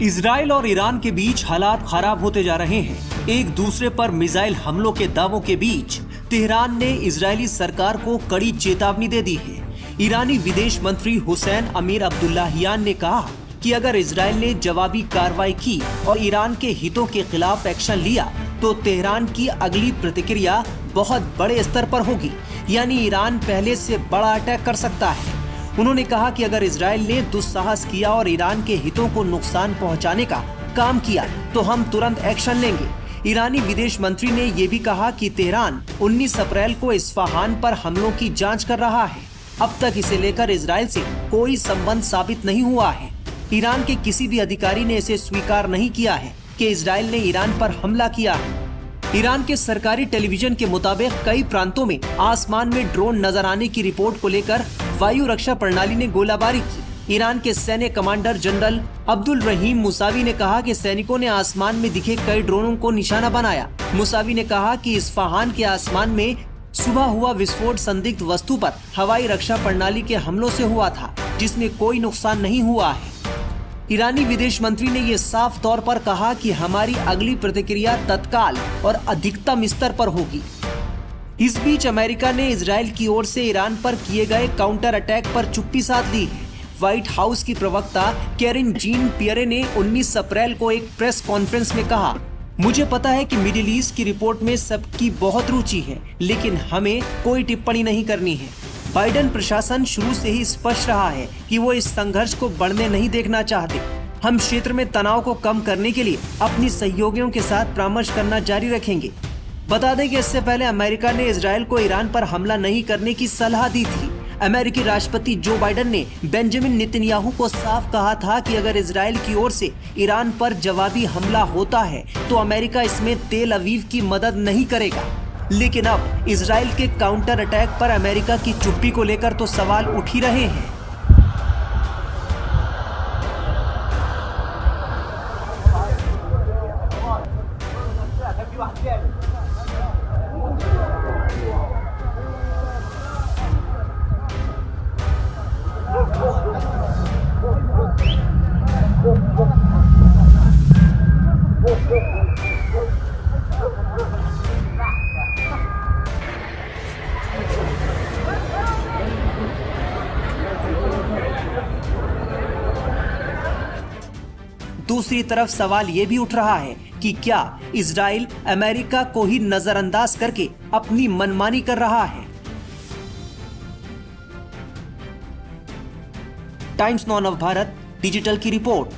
Israel और Iran के बीच हालात खराब होते जा रहे हैं। एक दूसरे पर मिसाइल हमलों के दावों के बीच तेहरान ने इजरायली सरकार को कड़ी चेतावनी दे दी है। ईरानी विदेश मंत्री हुसैन अमीर अब्दुल्लाहियान ने कहा कि अगर इजराइल ने जवाबी कार्रवाई की और ईरान के हितों के खिलाफ एक्शन लिया तो तेहरान की अगली प्रतिक्रिया बहुत बड़े स्तर पर होगी, यानी ईरान पहले से बड़ा अटैक कर सकता है। उन्होंने कहा कि अगर इजराइल ने दुस्साहस किया और ईरान के हितों को नुकसान पहुंचाने का काम किया तो हम तुरंत एक्शन लेंगे। ईरानी विदेश मंत्री ने ये भी कहा कि तेहरान 19 अप्रैल को इस्फहान पर हमलों की जांच कर रहा है। अब तक इसे लेकर इजराइल से कोई संबंध साबित नहीं हुआ है। ईरान के किसी भी अधिकारी ने इसे स्वीकार नहीं किया है कि इजराइल ने ईरान पर हमला किया है। ईरान के सरकारी टेलीविजन के मुताबिक कई प्रांतों में आसमान में ड्रोन नजर आने की रिपोर्ट को लेकर वायु रक्षा प्रणाली ने गोलाबारी की। ईरान के सैन्य कमांडर जनरल अब्दुल रहीम मुसावी ने कहा कि सैनिकों ने आसमान में दिखे कई ड्रोनों को निशाना बनाया। मुसावी ने कहा कि इस्फहान के आसमान में सुबह हुआ विस्फोट संदिग्ध वस्तु पर हवाई रक्षा प्रणाली के हमलों से हुआ था, जिसमें कोई नुकसान नहीं हुआ है। ईरानी विदेश मंत्री ने ये साफ तौर पर कहा कि हमारी अगली प्रतिक्रिया तत्काल और अधिकतम स्तर पर होगी। इस बीच अमेरिका ने इजराइल की ओर से ईरान पर किए गए काउंटर अटैक पर चुप्पी साध ली है। व्हाइट हाउस की प्रवक्ता कैरिन जीन पियरे ने 19 अप्रैल को एक प्रेस कॉन्फ्रेंस में कहा, मुझे पता है कि मिडिल ईस्ट की रिपोर्ट में सबकी बहुत रुचि है, लेकिन हमें कोई टिप्पणी नहीं करनी है। बाइडेन प्रशासन शुरू से ही स्पष्ट रहा है कि वो इस संघर्ष को बढ़ने नहीं देखना चाहते। हम क्षेत्र में तनाव को कम करने के लिए अपनी सहयोगियों के साथ परामर्श करना जारी रखेंगे। बता दें कि इससे पहले अमेरिका ने इजराइल को ईरान पर हमला नहीं करने की सलाह दी थी। अमेरिकी राष्ट्रपति जो बाइडेन ने बेंजामिन नेतन्याहू को साफ कहा था कि अगर इजराइल की ओर से ईरान पर जवाबी हमला होता है तो अमेरिका इसमें तेल अवीव की मदद नहीं करेगा। लेकिन अब इजराइल के काउंटर अटैक पर अमेरिका की चुप्पी को लेकर तो सवाल उठ ही रहे हैं। दूसरी तरफ सवाल ये भी उठ रहा है कि क्या इजराइल अमेरिका को ही नजरअंदाज करके अपनी मनमानी कर रहा है। Times now of Bharat digital की रिपोर्ट।